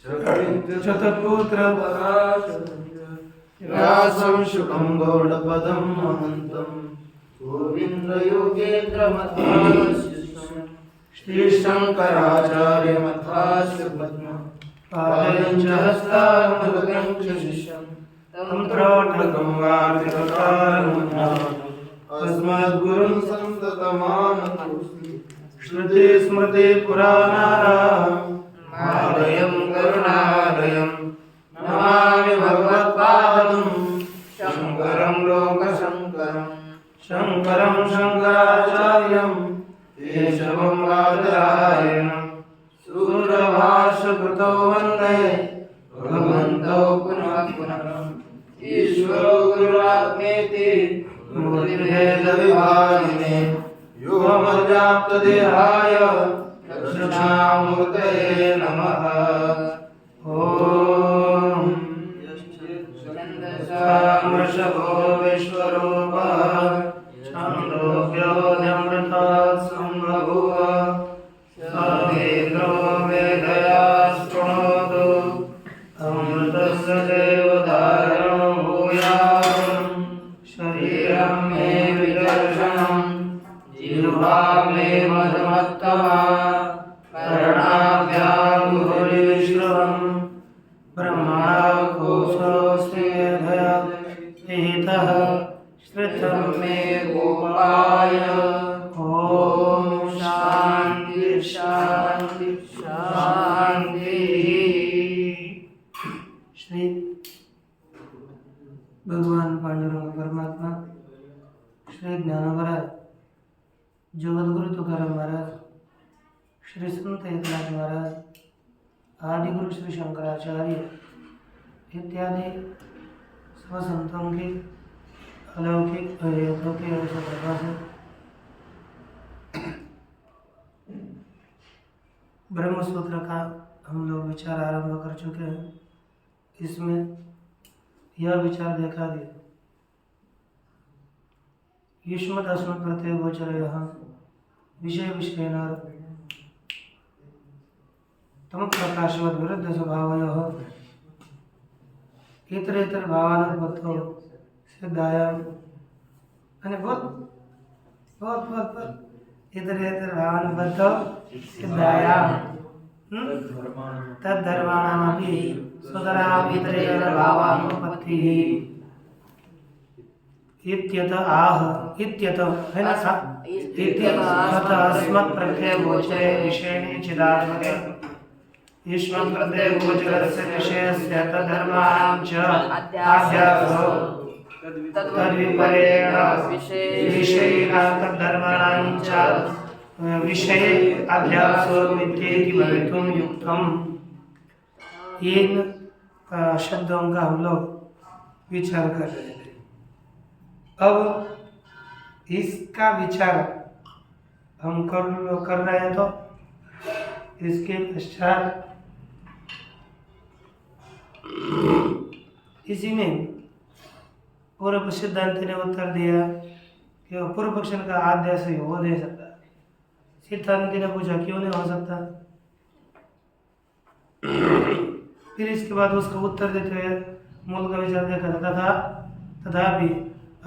शतपुत्र व्यासं शुकं गौडपदं महन्तं गोविन्दयोगेन्द्रमथाशिष्यं श्रीशङ्कराचार्यमथास्य पद्मपादं च हस्तामृतं च शिष्यं तं त्रोटकं वार्तिककारं अस्मद्गुरुं सन्ततमानतोऽस्मि श्रुतिस्मृतिपुराणानामालयं करुणालयं नमामि भगवत्पादं शङ्करं लोकशङ्करं शङ्करं शङ्कराचार्यं केशवं बादरायणं सूत्रभाष्यकृतौ वन्दे भगवन्तौ पुनः पुनः ईश्वरो गुरुरात्मेति मूर्तिभेदविभागिने व्योमव्याप्तदेहाय दक्षिणामूर्तये नमः। ॐ वृषभो विश्वरूपः छन्दोऽभ्योऽध्यमृतात् सम्बभूव सवेन्द्रो मेधया शृणोतु अमृतस्य देवधारणो भूयात् शरीरं मे विदर्शनम् जिह्वा मे मधुमत्तमा कर्णाभ्यां भुरिविश्रवम् ब्रह्मणाकोशोऽस्ति मेधया निहितः श्रुतं मे गोपाय। ॐ शान्ति शान्ति शान्ति। श्री भगवान पांडुरंग परमात्मा श्री ज्ञानवराय जगद्गुरु तुकाराम महाराज श्री संत एकनाथ महाराज आदि गुरु श्री शंकराचार्य इत्यादि स्वसंतों की अलौकिक अवैधों की अवश्य कृपा से ब्रह्मसूत्र का हम लोग विचार आरंभ कर चुके हैं। इसमें यह विचार देखा गया युष्मत् अस्मत् प्रत्यय गोचर विषय विषयेण तम प्रकाशवद विरुद्ध स्वभावयोः इतरेतर भावानुपत्तो सिद्धायाम अने बहुत बहुत बहुत इतरेतर भावानुपत्तो सिद्धायाम तद्धर्माणामपि सुतराम् इतरेतर भावानुपत्तिः इत्यत आह इत्यत है ना सा इत्यत अस्मत् प्रत्यय गोचरे विषयेण चिदात्मके युष्मत् प्रत्यय गोचरस्य विषयस्य तद्धर्माणां च अध्यासो तद्विपरेण विषयेण तद्धर्माणां च विषये अध्यासो मिथ्येति भवितुं युक्तम्। इन शब्दों का हम लोग विचार कर रहे थे। अब इसका विचार हम कर रहे हैं तो इसके पश्चात इसी में पूर्व सिद्धांत ने उत्तर दिया कि पूर्व पक्ष का आदेश ही वो दे सकता। सिद्धांत ने पूछा क्यों नहीं हो सकता। फिर इसके बाद उसका उत्तर देते हुए मूल का विचार देखा तथा तथापि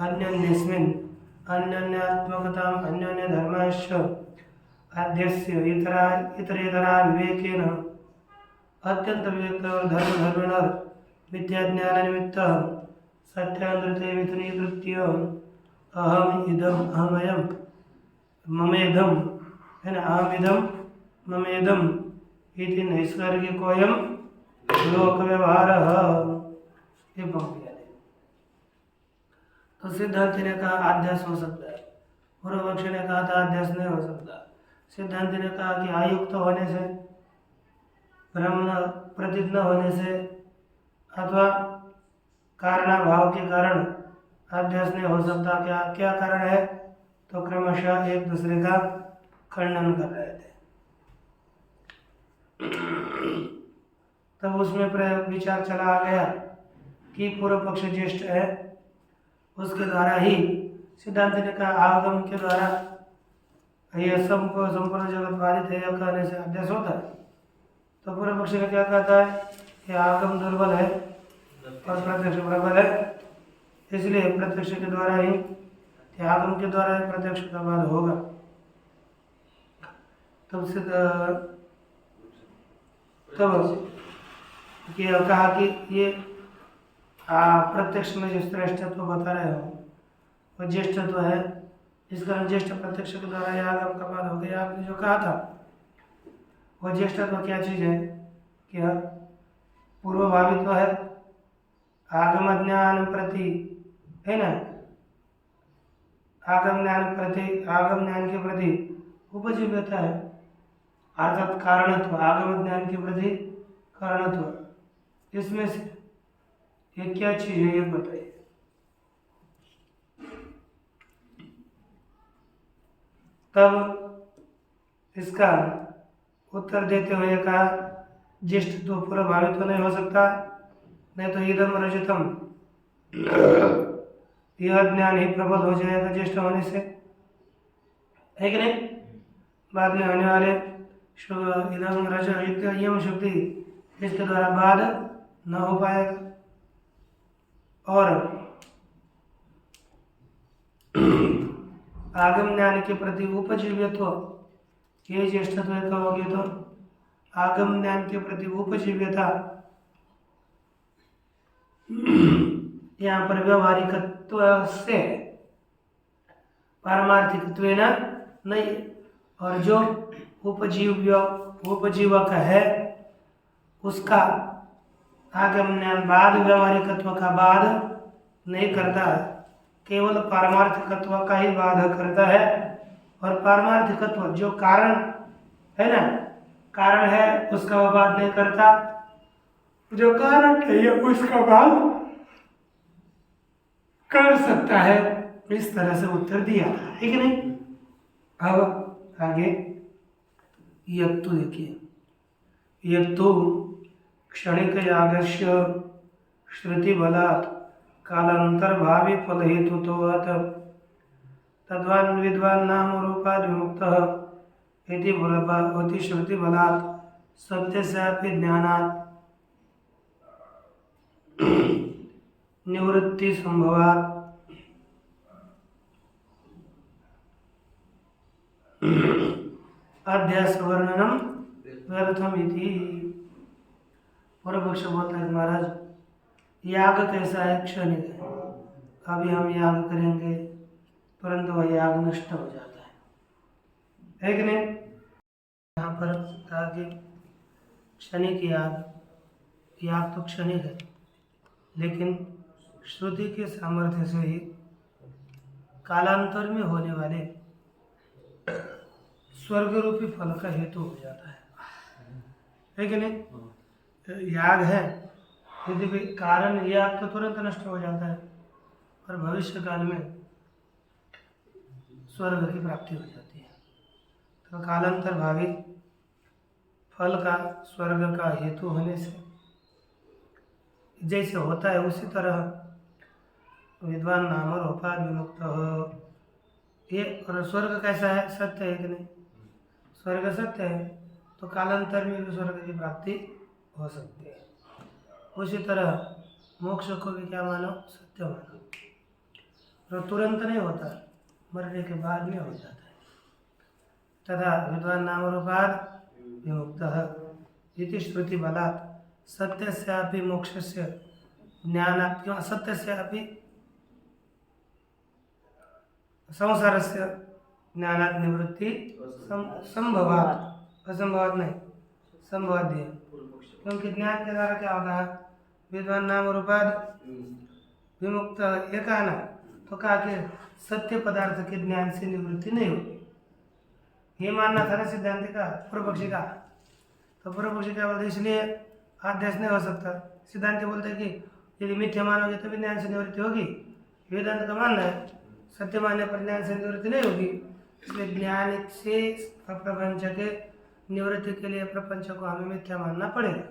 अन्योन्यस्मिन् अन्योन्यात्मकताम् अन्योन्य धर्मश्च आद्यस्य इतरेतरा विवेकेन अत्यंत विवेक और धर्मेण विद्याज्ञान निमित्त सत्यानृते वितनीकृत्य अहम इदम अहमयम ममेदम है ना अहमिदम ममेदम इति नैसर्गिकोऽयं लोक व्यवहारः। ये पंक्तियाँ तो सिद्धांति ने कहा आध्यास हो सकता है, पूर्व पक्ष ने कहा था आध्यास नहीं हो सकता। सिद्धांति ने कहा कि आयुक्त होने से ब्रह्म प्रतीत न होने से अथवा कारणाभाव के कारण अध्यास नहीं हो सकता। क्या क्या कारण है? तो क्रमशः एक दूसरे का खंडन कर रहे थे। तब उसमें विचार चला आ गया कि पूर्व पक्ष ज्येष्ठ है, उसके द्वारा ही सिद्धांत ने कहा आगम के द्वारा यह संपूर्ण जगत बाधित है कहने से अध्यास होता है। तो पूर्व पक्षी का क्या कहता है कि आगम दुर्बल है और प्रत्यक्ष प्रबल है, इसलिए प्रत्यक्ष के द्वारा ही, आगम के द्वारा ही प्रत्यक्ष का बाद होगा। तब से तब कहा कि ये प्रत्यक्ष में जो श्रेष्ठत्व बता रहे हो वो ज्येष्ठत्व है, इस कारण ज्येष्ठ प्रत्यक्ष के द्वारा यह आगम का बाद हो गया। आपने जो कहा था वो ज्येष्ठत्व क्या चीज है, क्या पूर्व भावित्व है, आगम ज्ञान प्रति है ना, आगम ज्ञान के प्रति उपजीव्यता है, अर्थात कारणत्व, आगम ज्ञान के प्रति कारणत्व। इसमें से ये क्या चीज है ये बताइए। तब इसका उत्तर देते हुए कहा ज्येष्ठ तो पूरा भावित तो नहीं हो सकता, नहीं तो इदम रजतम, यह ज्ञान ही प्रबल हो जाएगा ज्येष्ठ होने से, है कि नहीं। बाद में होने वाले इदम रजत यम शक्ति इसके द्वारा बाद न हो पाएगा। और आगम ज्ञान के प्रति उपजीव्यत्व, ये ज्येष्ठत्व कहोगे तो आगम ज्ञान के प्रति उपजीव्यता, यहाँ पर व्यवहारिकत्व से पारमार्थिकत्व नहीं, और जो उपजीवक है उसका आगम ज्ञान बाद व्यवहारिकत्व का बाध नहीं करता, केवल पारमार्थिकत्व का ही बाध करता है। और पारमार्थिकत्व जो कारण है ना, कारण है उसका वह बाध नहीं करता, जो कारण है उसका बाध कर सकता है। इस तरह से उत्तर दिया, ठीक है नहीं। अब आगे यत्तु देखिए, यत्तु क्षणिक यागस्य श्रुति बलात् कालांतर भावी फल हेतु तो तद्वान विद्वान नाम रूपाद विमुक्तः इति श्रुति बलात् सत्य से ज्ञानात् निवृत्ति संभवात् अध्यास वर्णनम व्यर्थम इति। पूर्व पक्ष बोलता है महाराज याग कैसा है, क्षणिक है, अभी हम याग करेंगे तुरंत वह याग नष्ट हो जाता है कि नहीं। यहाँ पर कहा कि क्षणिक याग तो क्षणिक है, लेकिन श्रुति के सामर्थ्य से ही कालांतर में होने वाले स्वर्ग रूपी फल का हेतु हो जाता है कि नहीं। याग है, यदि भी कारण याग तो तुरंत नष्ट हो जाता है और भविष्य काल में स्वर्ग की प्राप्ति हो जाती है। तो कालांतर भावी फल का स्वर्ग का हेतु होने से जैसे होता है उसी तरह विद्वान नाम और उपाद विमुक्त हो। ये और स्वर्ग कैसा है, सत्य है कि नहीं। स्वर्ग सत्य है तो कालांतर में भी स्वर्ग की प्राप्ति हो सकती है। उसी तरह मोक्ष को भी क्या मानो, सत्य मानो, तो तुरंत नहीं होता, मरने के बाद में हो जाता है। तथा विद्वान नाम रूपाद विमुक्त इति श्रुति बलात् सत्य से अपि मोक्ष से ज्ञानात्, क्यों सत्य से अपि संसार से ज्ञानात् निवृत्ति संभवात्, असंभवात नहीं, संभवात दिया, क्योंकि ज्ञान के द्वारा क्या होगा, विद्वान नाम रूपाद विमुक्त ये कहा ना, तो कहा कि सत्य पदार्थ के ज्ञान से निवृत्ति नहीं होगी। ये मानना था ना सिद्धांत का, पूर्व पक्षी का। तो पूर्व पक्षी क्या बोलते, इसलिए आध्यास नहीं हो सकता। सिद्धांत बोलते हैं कि यदि मिथ्या मानोगे तभी ज्ञान से निवृत्ति होगी। वेदांत का मानना है सत्य मानने पर ज्ञान से निवृत्ति नहीं होगी, इसलिए ज्ञान से प्रपंच के निवृत्ति के लिए प्रपंच को हमें मिथ्या मानना पड़ेगा।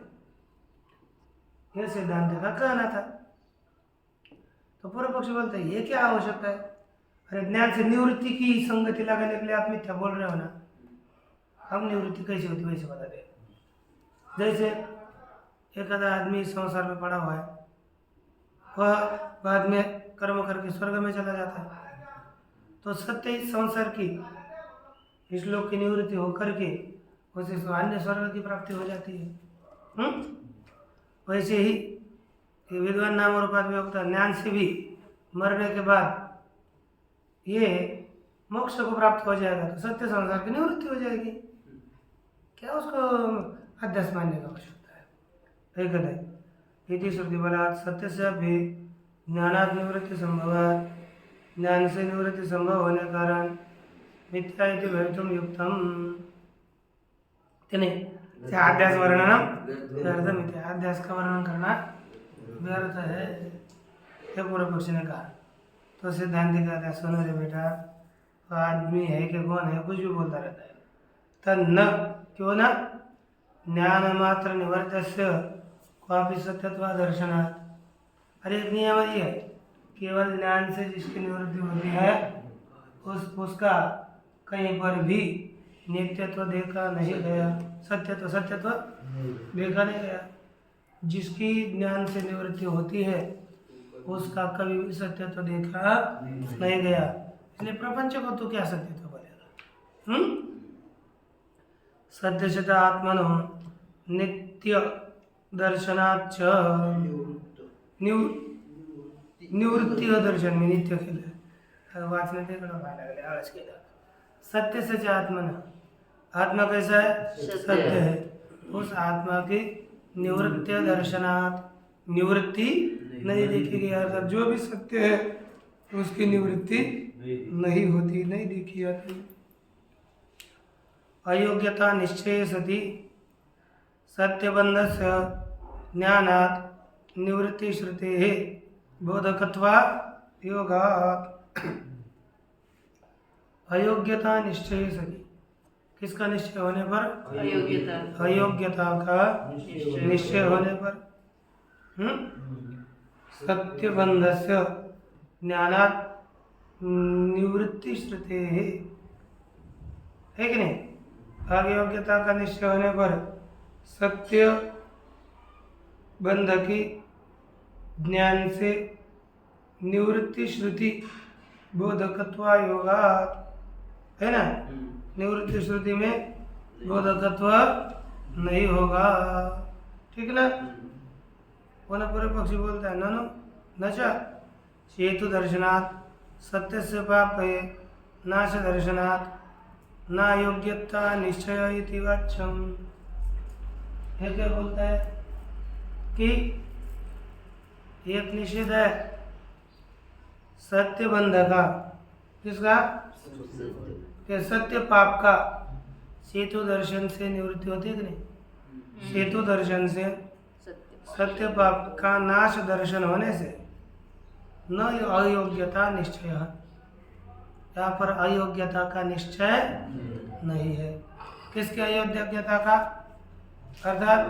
यह सिद्धांत का कहना था। तो पूर्व पक्ष बोलते हैं ये क्या आवश्यकता है, अरे ज्ञान से निवृत्ति की संगति लगाने के लिए आप मिथ्या बोल रहे हो ना, हम निवृत्ति कैसे होती वैसे बता दे। जैसे एक आधा आदमी संसार में पड़ा हुआ है, वह बाद में कर्म करके स्वर्ग में चला जाता है, तो सत्य इस संसार की इस लोक की निवृत्ति होकर के उसे अन्य स्वर्ग की प्राप्ति हो जाती है। वैसे ही ये विद्वान नाम और उपाधि होता ज्ञान से भी मरने के बाद ये मोक्ष को प्राप्त हो जाएगा, तो सत्य संसार की निवृत्ति हो जाएगी। क्या उसको अध्यास मानने की आवश्यकता है? एक है इति श्रुति बलात् सत्य से भी ज्ञानात् निवृत्ति संभवात्, ज्ञान से निवृत्ति संभव होने के कारण मिथ्या इति भवितुम युक्तम। अध्यास वर्णनम व्यर्थम इति, अध्यास का वर्णन करना व्यर्थ है, ये पूर्व पक्ष ने कहा। तो सिद्धांति का था सुनो रे बेटा, तो आदमी है कि कौन है, कुछ भी बोलता रहता है। तद न क्यों न ज्ञान मात्र निवर्तस्य क्वापि सत्यत्वा दर्शनात्। अरे एक नियम ये है, केवल ज्ञान से जिसकी निवृत्ति होती है उसका कहीं पर भी नित्यत्व देखा नहीं गया, सत्यत्व देखा नहीं गया। जिसकी ज्ञान से निवृत्ति होती है उसका कभी भी सत्यत्व देखा नहीं गया, इसलिए प्रपंच को तो क्या सत्यत्व बोलेगा? सत्यशत आत्मनो नित्य दर्शनाच्च निवृत्ति दर्शन में नित्य केलं वाचन ते लागले आळस केला। सत्य सच आत्मा न, आत्मा कैसा है? सत्य है। उस आत्मा की निवृत्ति दर्शनात्, निवृत्ति नहीं देखी गई, अर्थात जो भी सत्य है उसकी निवृत्ति नहीं होती, नहीं देखी जाती। अयोग्यता निश्चय सति सत्यबंधस्य ज्ञानात् निवृत्ति श्रुतेः बोधकत्वा योगात्। अयोग्यता निश्चय सति, किसका निश्चय होने पर? अयोग्यता का निश्चय होने पर। सत्यबंधस्य ज्ञानात् निवृत्ति श्रुतेः, है कि नहीं? अयोग्यता का निश्चय होने पर सत्य बंध की ज्ञान से निवृत्ति श्रुति बोधकत्वा योगात्, है ना? निवृत्ति श्रुति में बोधकत्व नहीं होगा, ठीक ना? वह पूर्व पक्षी बोलता है ननु न च हेतु दर्शनात् सत्य से पापे नाश दर्शनात् न योग्यता निश्चय इति वाच्यम। ये क्या बोलता है कि एक निषेध है सत्य बंध का, किसका? कि सत्य पाप का सेतु दर्शन से निवृत्ति होती है कि नहीं? सेतु दर्शन से सत्य पाप का नाश दर्शन होने से न अयोग्यता निश्चय, यहाँ पर अयोग्यता का निश्चय नहीं है। किसके अयोग्यता का? अर्थात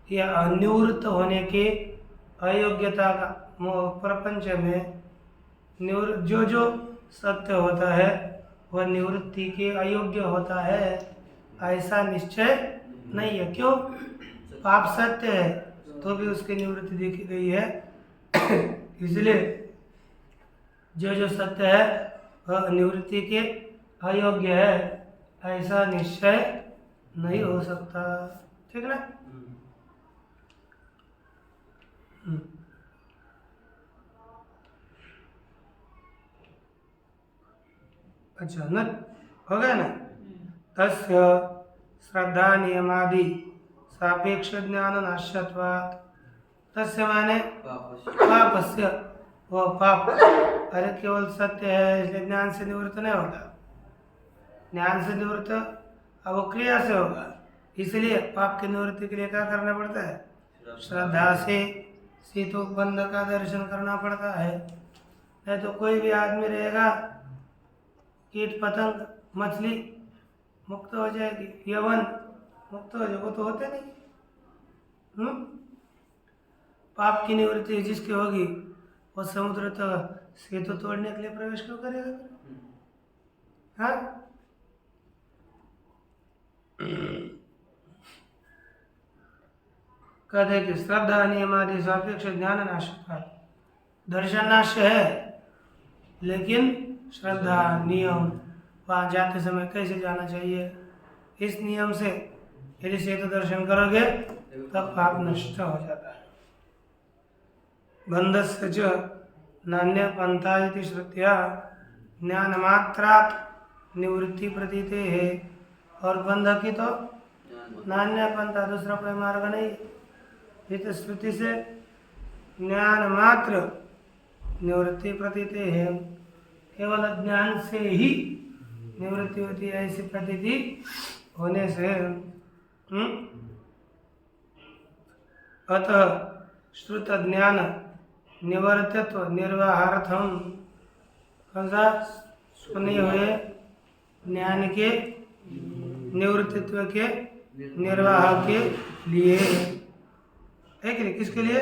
यह निवृत्त होने के अयोग्यता का, प्रपंच में जो जो सत्य होता है वह निवृत्ति के अयोग्य होता है, ऐसा निश्चय नहीं है। क्यों? पाप सत्य है तो भी उसकी निवृत्ति देखी गई है, इसलिए जो जो सत्य है वह निवृत्ति के अयोग्य है, ऐसा निश्चय नहीं हो सकता, ठीक ना? अच्छा, न हो गया ना? तस्य श्रद्धा नियमादि सापेक्ष ज्ञान नाश्यत्वात्। तस्य माने पापस्य, वो पाप, अरे केवल सत्य है इसलिए ज्ञान से निवृत्त नहीं होगा। ज्ञान से निवृत्त अब वो क्रिया से होगा, इसलिए पाप की निवृत्ति के लिए क्या करना पड़ता है? श्रद्धा से सेतु बंध का दर्शन करना पड़ता है। नहीं तो कोई भी आदमी रहेगा, कीट पतंग मछली मुक्त हो जाएगी, यवन मुक्त हो जाएगी, वो तो होते नहीं। पाप की निवृत्ति जिसकी होगी वो समुद्र तो सेतु तोड़ने के लिए प्रवेश क्यों करेगा? हाँ, कहते कि श्रद्धा नियम आदि सापेक्ष ज्ञान नाशक। दर्शन नाश्य है, लेकिन श्रद्धा नियम, वहाँ जाते समय कैसे जाना चाहिए, इस नियम से यदि सेतु दर्शन करोगे तब पाप नष्ट हो जाता है। बंधस्य च नान्य पंथा इति श्रुत्या ज्ञान मात्रात् निवृत्ति प्रतीते है। और बंध की तो नान्य पंथा, दूसरा कोई मार्ग नहीं। इस श्रुति से ज्ञान मात्र निवृत्ति प्रतीते है, केवल ज्ञान से ही निवृत्ति होती है, ऐसी प्रतीति होने से। अतः श्रुत ज्ञान निवर्तित्व निर्वाहार्थम, सुने हुए ज्ञान के निवृत्तित्व के निर्वाह के लिए है कि नहीं? किसके लिए?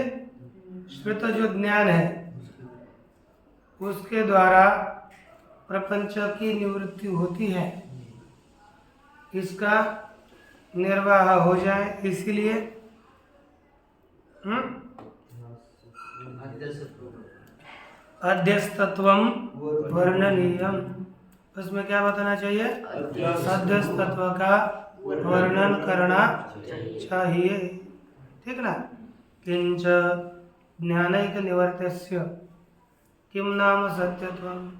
श्रुत जो ज्ञान है उसके द्वारा प्रपंच की निवृत्ति होती है, इसका निर्वाह हो जाए, इसीलिए अध्यस्तत्वम वर्णनीयम। उसमें क्या बताना चाहिए? अध्यस्तत्व का वर्णन करना चाहिए, ठीक ना। किंच ज्ञानैक निवर्तस्य किम नाम सत्यत्वम।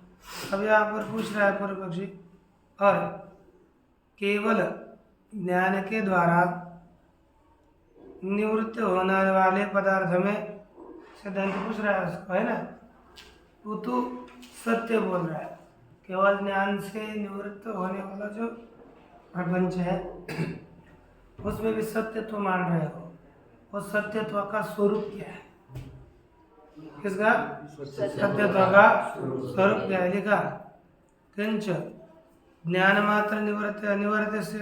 अब यहाँ पर पूछ रहा है पूर्व पक्षी, और केवल ज्ञान के द्वारा निवृत्त होने वाले पदार्थ में सिद्धांत पूछ रहा है उसको, है ना। तो सत्य बोल रहा है, केवल ज्ञान से निवृत्त होने वाला जो प्रपंच है उसमें भी सत्यत्व मान रहे हो। वो सत्यत्व का स्वरूप क्या है? किसका? सत्यत्व का स्वरूप क्या है? लिखा किंच ज्ञान मात्र निवर्त से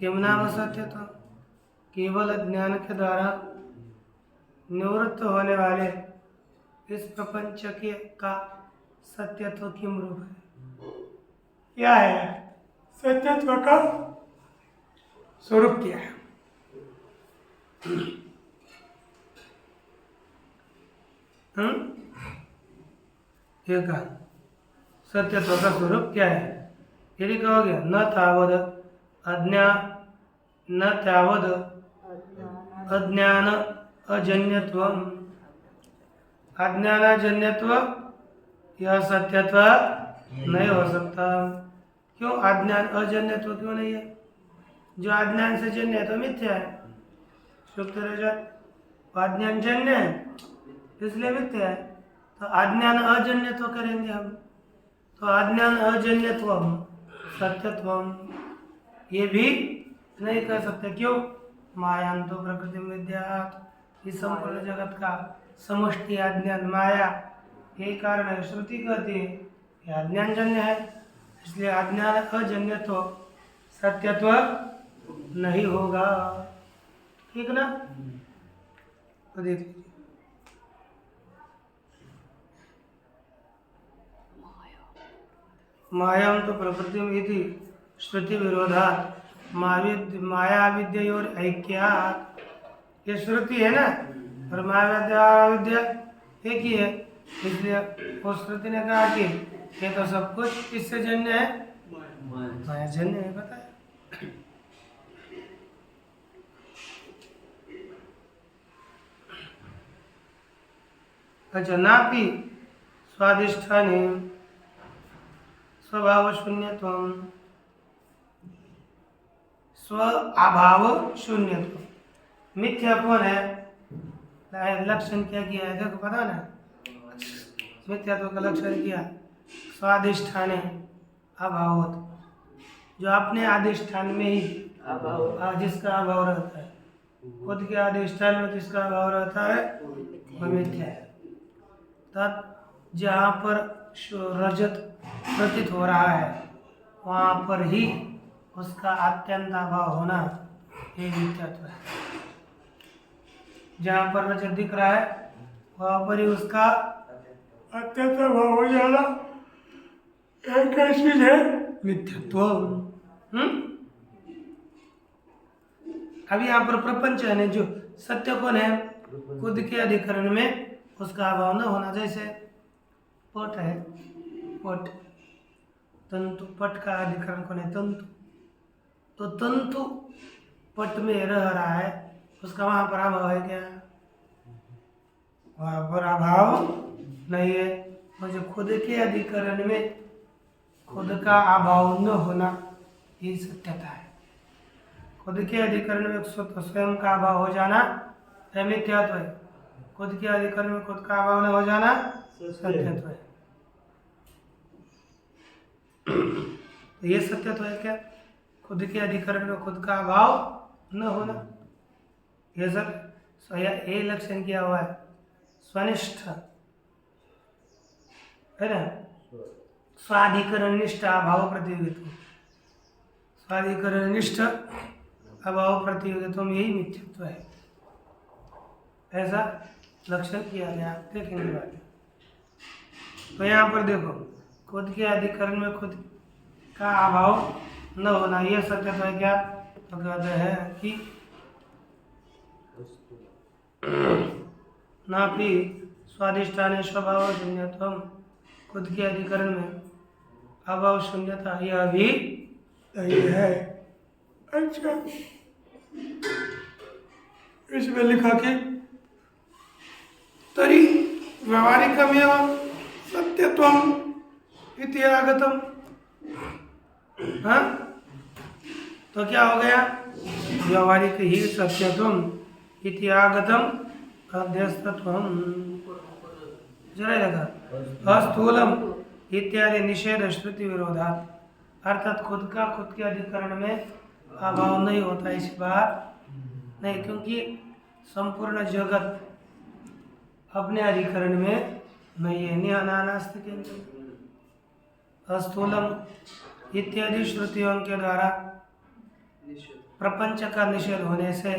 किम नाम सत्यत्व। केवल ज्ञान के द्वारा निवृत्त होने वाले इस प्रपंच के का सत्यत्व किम रूप है? क्या है सत्यत्व का स्वरूप? क्या है? ये कहा सत्यत्व का स्वरूप क्या है? यदि कहोगे न तावद अज्ञान अजन्यत्व, अज्ञानाजन्यत्व यह सत्यत्व नहीं हो सकता। क्यों अज्ञान अजन्यत्व क्यों नहीं है? जो अज्ञान से जन्य है तो मिथ्या है। सुप्त रजत अज्ञान जन्य है इसलिए मिथ्या है, तो अज्ञान अजन्यत्व करेंगे हम, तो अज्ञान अजन्यत्व सत्यत्व ये भी नहीं कर सकते। क्यों? मायां तो प्रकृति विद्यात्, इस संपूर्ण जगत का समष्टि अज्ञान माया, यही कारण है। श्रुति कहती है कि अज्ञान जन्य है, इसलिए अज्ञान अजन्यत्व सत्यत्व नहीं होगा, ठीक ना। तो देख लीजिए मायां तो प्रकृति श्रुति विरोधात् माया विद्योर ऐक्यात्। ये श्रुति है ना, और माया विद्या एक ही है, इसलिए वो श्रुति ने कहा कि ये तो सब कुछ किससे जन्य है? माया जन्य है, पता है। अच्छा, नापि स्वादिष्ठाने स्वभाव शून्यत्वम, स्व अभाव शून्यत्व। मिथ्या कौन है? लक्षण क्या किया है देखो, पता ना। मिथ्यात्व का लक्षण किया स्वाधिष्ठाने अभावत, जो अपने अधिष्ठान में ही जिसका अभाव रहता है, खुद के अधिष्ठान में जिसका अभाव रहता है वह मिथ्या है। तब जहाँ पर रजत प्रतीत हो रहा है वहाँ पर ही उसका अत्यंत अभाव होना ये मिथ्यात्व है। जहाँ पर रजत दिख रहा है वहाँ पर ही उसका अत्यंत अभाव हो जाना, एक चीज है मिथ्यात्व। अब यहाँ पर प्रपंच है जो सत्य कौन है, खुद के अधिकरण में उसका अभाव न होना। जैसे पट है, पट तंतु, पट का अधिकरण कौन है, तंतु। तो तंतु पट में रह रहा है, उसका वहां पर अभाव है क्या, वहां पर अभाव नहीं है। मुझे खुद के अधिकरण में खुद का अभाव न होना, ये सत्यता है। खुद के अधिकरण में स्वयं का अभाव हो जाना मिथ्यात्व है, खुद के अधिकरण में खुद का अभाव न हो जाना सत्यत्व है। तो ये सत्यत्व है क्या, खुद के अधिकरण में खुद का अभाव न होना। ये सब ये लक्षण किया हुआ है, स्वनिष्ठ है ना, स्वाधिकरण निष्ठ अभाव प्रतियोगित्व, स्वाधिकरण निष्ठ अभाव प्रतियोगित्व, यही मिथ्यत्व है, ऐसा लक्षण किया गया। देखेंगे बाद। तो यहाँ पर देखो, खुद के अधिकरण में खुद का अभाव न होना, यह सत्यत्व है क्या, तो कहते हैं कि नापि स्वादिष्टाने स्वभाव शून्यत्वम, खुद के अधिकरण में अभाव शून्यता, यह भी सही है। अच्छा, इसमें लिखा कि तरी व्यवहारिकमेव सत्यत्वम इति आगतम। हाँ, तो क्या हो गया, व्यवहारिक ही सत्यत्वम इति आगतम अध्यस्तत्वम, जरा लगा अस्थूलम इत्यादि निषेध श्रुति विरोधात, अर्थात खुद के अधिकरण में अभाव नहीं होता, इस बात नहीं, क्योंकि संपूर्ण जगत अपने अधिकरण में नहीं है। निहनानास्ति के अस्थूलम इत्यादि श्रुतियों के द्वारा प्रपंच का निषेध होने से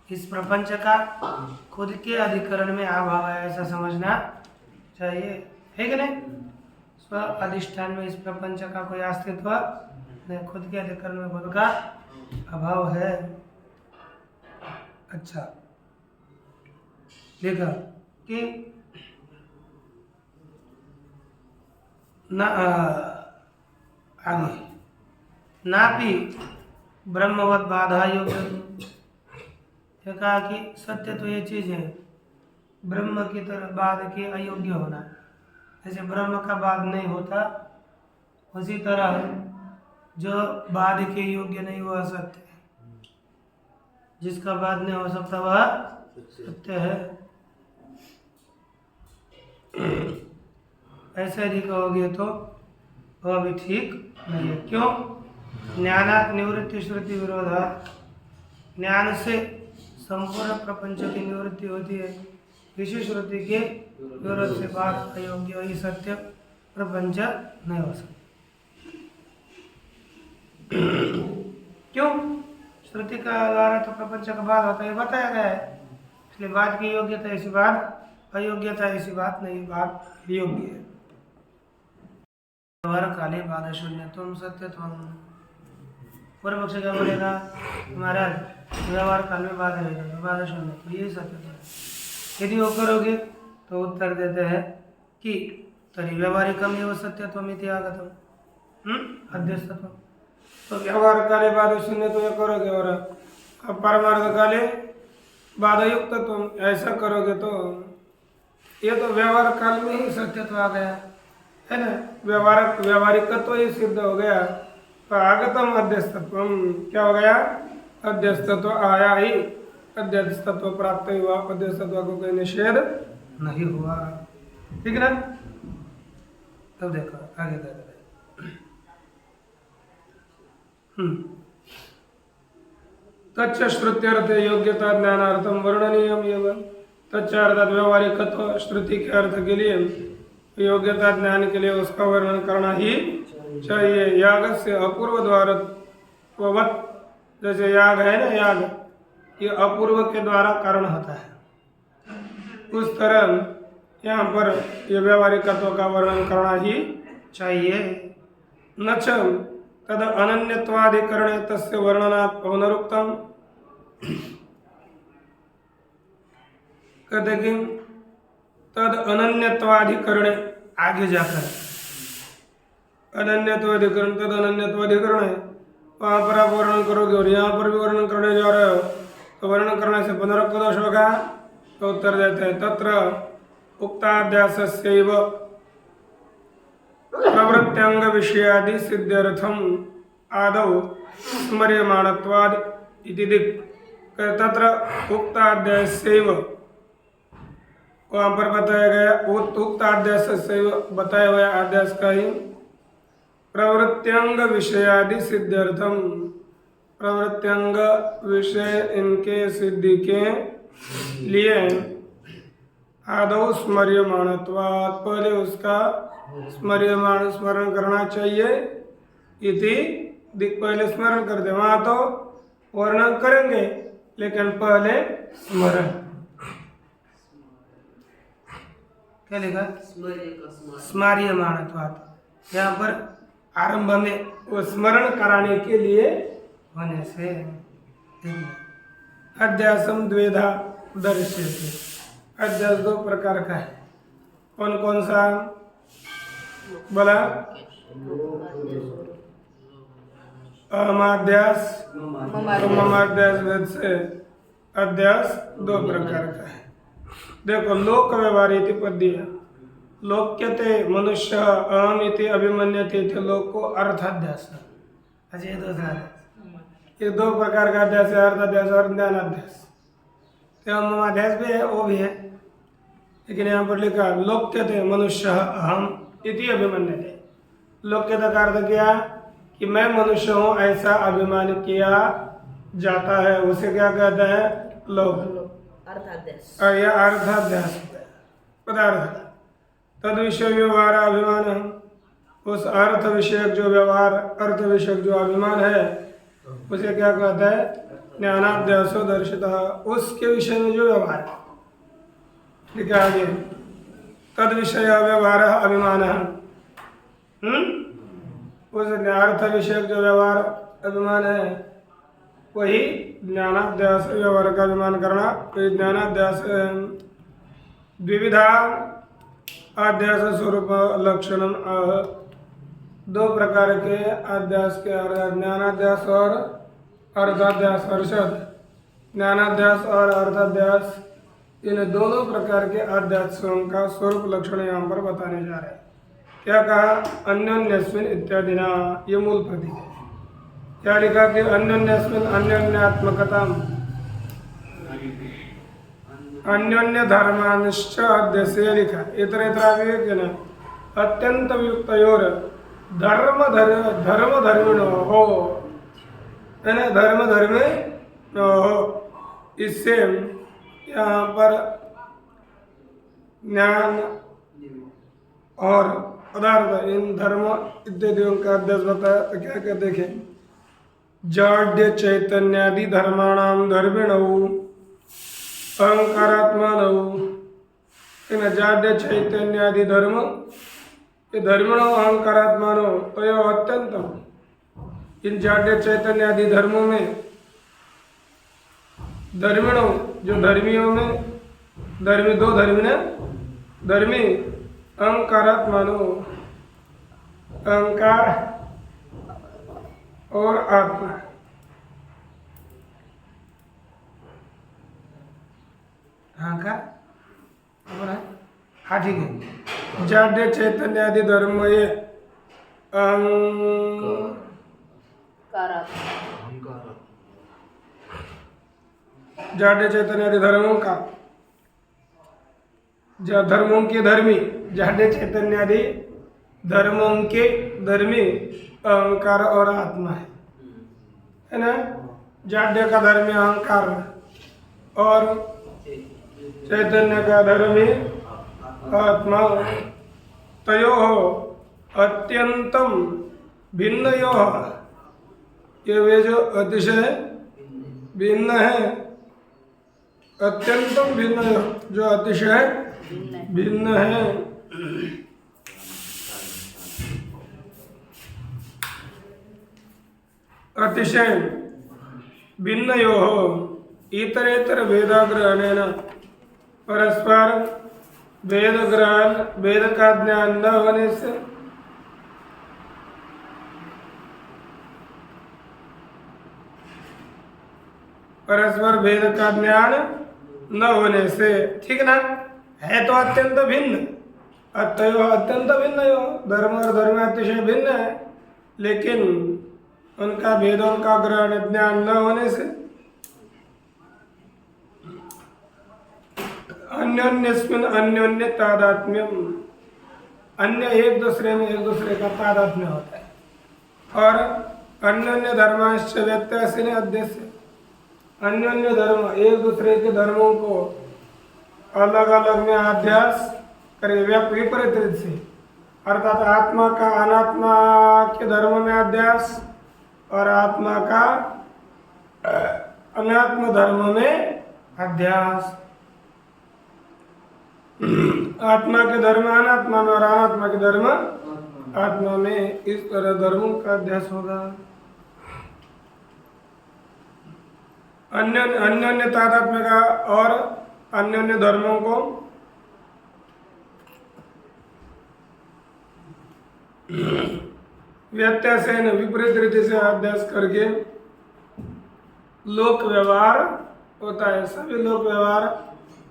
इस प्रपंच का खुद के अधिकरण में अभाव है, ऐसा समझना चाहिए, है कि नहीं। स्व अधिष्ठान में इस प्रपंच का कोई अस्तित्व नहीं, खुद के अधिकरण में खुद का अभाव है। अच्छा, देखा कि आगे नापि ब्रह्मवत बाधा योग्य, कहा कि सत्य तो ये चीज है, ब्रह्म की तरह बाद के अयोग्य होना, जैसे ब्रह्म का बाद नहीं होता, उसी तरह जो बाद के योग्य नहीं वह सत्य है, जिसका बाद नहीं हो सकता वह सत्य है। ऐसे यदि कहोगे तो वह भी ठीक नहीं है। क्यों, ज्ञानात् निवृत्ति श्रुति विरोधा, ज्ञान से संपूर्ण प्रपंच की निवृत्ति होती है, किसी श्रुति के विरोध से बात अयोग्य ही सत्य प्रपंच नहीं हो सकता। क्यों, श्रुति का द्वारा तो प्रपंच का बाद होता है, बताया गया है, इसलिए बात की योग्यता ऐसी बात, अयोग्यता ऐसी बात नहीं, बात योग्य है। व्यवहार काले बाधा शून्य तुम सत्य तुम, पूर्व पक्ष क्या बोलेगा, महाराज व्यवहार काल में बाधा रहेगा, बाधा शून्य, तो यही सत्य है। यदि वो करोगे तो उत्तर देते हैं कि तरी व्यवहारिकम एवं सत्यत्वम इति आगतम अध्यस्तत्व। तो व्यवहार काले बाधा शून्य तो ये करोगे, और परमार्थ काले बाधा युक्त तुम ऐसा करोगे तो ये तो व्यवहार काल में ही सत्यत्व आ गया है ना, व्यवहारिकत्व ही सिद्ध हो गया। तो आगतम अध्यस्तत्व, क्या हो गया, अध्यस्तत्व आया ही, अध्यस्तत्व प्राप्त हुआ, अध्यस्तत्व को कोई निषेध नहीं हुआ, ठीक ना। तब देखो आगे क्या करें। तच्च श्रुत्यर्थ योग्यता ज्ञानार्थम वर्णनीयम एवं, तच्च अर्थात व्यवहारिकत्व श्रुति के अर्थ के लिए, योग्यता ज्ञान के लिए उसका वर्णन करना ही चाहिए। याग से अपूर्व द्वारा, जैसे याग है ना, याग ये अपूर्व के द्वारा कारण होता है, उस तरह यहाँ पर ये व्यवहारिकत्व का वर्णन करना ही चाहिए। न च तद अनन्यत्वाधिकरणे तस्य वर्णनात् पुनरुक्तम, कहते कि तद अनन्यत्वाधिकरण, आगे जाकर अनन्यत्वाधिकरण, तद अनन्यत्वाधिकरण है, वहाँ पर आप वर्णन करोगे और यहाँ पर भी वर्णन करने जा रहे हो, तो वर्णन करने से पुनरुक्त दोष होगा। तो उत्तर देते हैं तत्र उक्ताध्यासस्यैव प्रवृत्त्यंग विषयादि सिद्ध्यर्थम आदौ स्मर्यमाणत्वाद इति दिक्। तत्र उक्ताध्यासस्यैव, वहाँ पर बताया गया उक्ताध्यासस्यैव, बताया गया अध्यास का ही प्रवृत्त्यंग विषयादि सिद्ध्यर्थम, प्रवृत्त्यंग विषय इनके सिद्धि के लिए आदौ स्मर्यमाणत्वात्, पहले उसका स्मर्यमाण, स्मरण करना चाहिए। इति दिक्, पहले स्मरण करते, वहाँ तो वर्णन करेंगे लेकिन पहले स्मरण। क्या लिखा? स्मर्यमाणत्वात्, यहाँ पर आरंभ में वो स्मरण कराने के लिए होने से। अध्यासम द्वेधा दर्श्यते, अध्यास दो प्रकार का है। कौन कौन सा बोला? अहमाध्यास, ममाध्यास भेद से अध्यास दो प्रकार का है। देखो, लोक व्यवहार इति पद्य, लोक्यते मनुष्य अहम इति अभिमन्यते, लोक को अर्थाध्यास। अच्छा, ये दूसरा है। ये दो प्रकार का अध्यास है, अर्थाध्यास और ज्ञानाध्यास। तो ममाध्यास भी है, वो भी है, लेकिन यहाँ पर लिखा लोक्यते मनुष्य अहम इति अभिमन्यते। लोक्यता का अर्थ क्या? कि मैं मनुष्य हूँ, ऐसा अभिमान किया जाता है, उसे क्या कहते हैं? लोक। अर्थाध्यास। यह अर्थाध्यास पदार्थ। तद विषय व्यवहार अभिमान, उस अर्थ विषयक जो व्यवहार, अर्थ विषयक जो अभिमान है, उसे क्या कहता है? ज्ञानाध्यासो दर्शिता, उसके विषय में जो व्यवहार। ठीक है, आगे तद विषय व्यवहार अभिमान, उस अर्थ विषयक जो व्यवहार अभिमान है, वही ज्ञानाध्यास व्यवहार का अभिमान करना। ज्ञानाध्यास द्विविधा अध्यास स्वरूप लक्षणम, दो प्रकार के अध्यास के, ज्ञानाध्यास और अर्थाध्यास। अर्षद, ज्ञानाध्यास और अर्थाध्यास, इन दोनों प्रकार के अध्यासों का स्वरूप लक्षण यहाँ पर बताने जा रहे हैं। क्या कहा? अन्योन्यस्मिन् इत्यादि ना, ये मूल प्रतीक है। क्या लिखा कि अन्योन्यस्मिन् अन्योन्यात्मकता, अन्योन्य धर्मांश्च अध्यस्य लिखा। इतर विवेचन अत्यंत युक्तयोर धर्म धर्मिणो हो, है ना, धर्म धर्मे हो। इससे यहाँ पर ज्ञान और पदार्थ, इन धर्म इत्यादियों का अध्यास बताया। तो क्या क्या देखें? जाड्य चैतन्यादि धर्माणाम धर्मिणौ अहंकारात्मानौ, जाड्य चैतन्यादि धर्म, ये धर्मिणो अहंकारात्मानो, तो यह अत्यंतम, इन जाड्य चैतन्यादि धर्मों में, धर्मिणों जो धर्मियों में, धर्मी दो धर्मी ने, धर्मी अहंकारात्मानो, अहंकार और आत्मा। अहंकार और है, हाँ ठीक है। जाड्य चैतन्य आदि धर्म ये जाड्य चैतन्य आदि धर्मों का, धर्मों के धर्मी, जाड्य चैतन्य आदि धर्मों के धर्मी अहंकार और आत्मा है ना। जाड्य का धर्मी अहंकार और चैतन्य का धर्मी आत्मा। तयो अत्यंतम भिन्नयो, ये वे जो अतिशय भिन्न है, अत्यंतम भिन्न, जो अतिशय भिन्न है। अतिशय भिन्नयो इतरेतर वेदाग्रहणेन परस्पर वेद ग्रहण वेद का ज्ञान न होने से परस्पर भेद का ज्ञान न होने से, ठीक ना, है तो अत्यंत भिन्न, अतयो अत्यंत भिन्न हो, धर्म और धर्म अतिशय भिन्न है, लेकिन उनका भेदों का ग्रहण ज्ञान न होने से अन्योन्यस्मिन् अन्योन्य तादात्म्यम, अन्य एक दूसरे में एक दूसरे का तादात्म्य होता है। और अन्योन्य धर्मांश व्यत्यासेन अध्यस्य, अन्योन्य धर्म एक दूसरे के धर्मों को अलग अलग में अध्यास करे विपरीत रीत से, अर्थात आत्मा का अनात्मा के धर्म में अध्यास और आत्मा का अनात्म धर्म में अध्यास, आत्मा के धर्म अनात्मा में और अनात्मा के धर्म आत्मा में, इस तरह धर्मों का अध्यास होगा। अन्योन्य तादात्म्य का और अन्योन्य धर्मों को व्यत्यासेन विपरीत रीति से अभ्यास करके लोक व्यवहार होता है। सभी लोक व्यवहार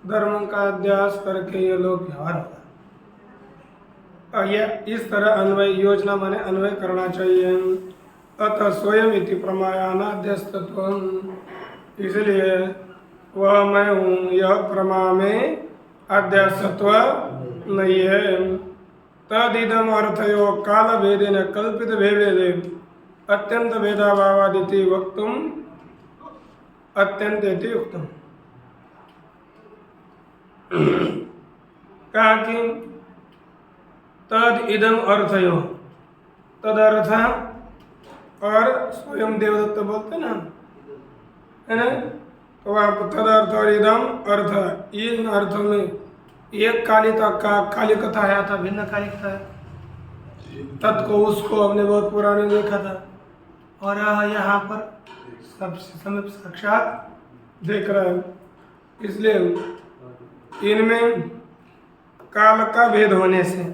धर्मों का अभ्यास करके ये लोक व्यवहार होगा। और यह इस तरह अन्वय योजना माने अन्वय करना चाहिए। अतः स्वयं इति प्रमायान अध्यस्तत्वम्, इसलिए वह मैं हूँ यह प्रमा में अध्यासत्व नहीं है। तदिदम अर्थयो काल भेदेन कल्पित भेदेन अत्यंत भेदाभावादिति वक्तुम अत्यंतेति उक्तम। कहा कि तद इदम अर्थयो, तद अर्थ और स्वयं देवदत्त बोलते ना, है ना, तो आप तद अर्थ और इदम अर्थ, इन अर्थों में एक कालिका का कालिकता है था, भिन्न कालिकता है। तत् को उसको हमने बहुत पुराने देखा था और यहाँ पर सबसे समीप साक्षात देख रहा है। इसलिए इनमें काल का भेद होने से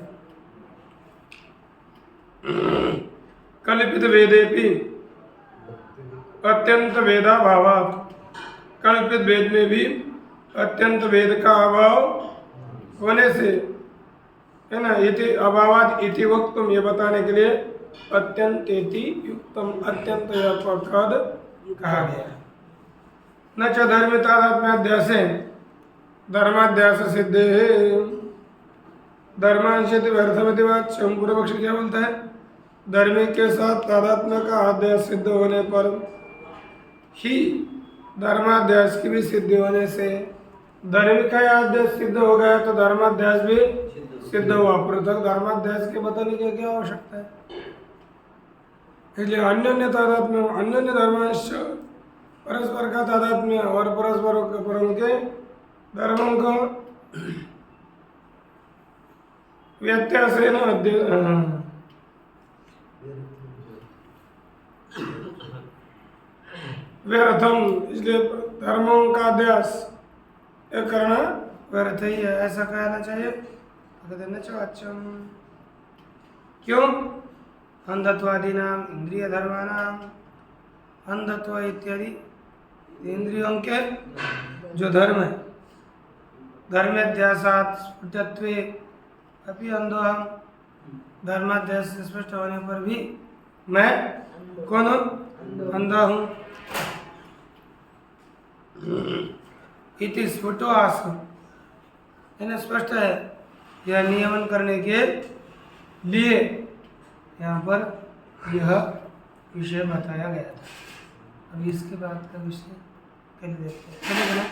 कल्पित भेदे भी अत्यंत भेदाभावात्, कल्पित भेद में भी अत्यंत भेद का अभाव होने से, है ना, इति अभावात् इति वक्तुम, ये बताने के लिए अत्यंत इति युक्तम, अत्यंत पद कहा गया। न च धर्मितादात्म्याध्यास, धर्माध्यास सिद्धे धर्मांशति व्यर्थमति वाच्यम। पूर्व पक्षी क्या बोलता है? धर्मी के साथ तादात्म्य का अध्यास सिद्ध होने पर ही धर्माध्यास की भी सिद्धि होने से, धर्मी का अध्यास सिद्ध हो गया तो धर्माध्यास भी सिद्ध हुआ। पृथक धर्माध्यास के बताने की क्या आवश्यकता है? इसलिए अन्योन्य तादात्म्य, अन्योन्य धर्मांश, परस्पर का तादात्म्य और परस्पर पर उनके धर्मों को व्यत्यास है ना, व्यर्थम, इसलिए धर्मों का अध्यास करना व्यर्थ ही है, ऐसा कहना चाहिए। क्यों? अंधत्वादि नाम इंद्रिय धर्मानाम, अंधत्व इत्यादि इंद्रियों के जो धर्म है, धर्माध्यासात् स्फुटत्वे अपि अंधोहम, धर्माध्यास से स्पष्ट होने पर भी मैं कौन हूँ? अंधा हूँ। इति स्फुटो आस, है स्पष्ट है। यह नियमन करने के लिए यहाँ पर यह विषय बताया गया था। अब इसके बाद का विषय कल देखते हैं। चलेगा ना?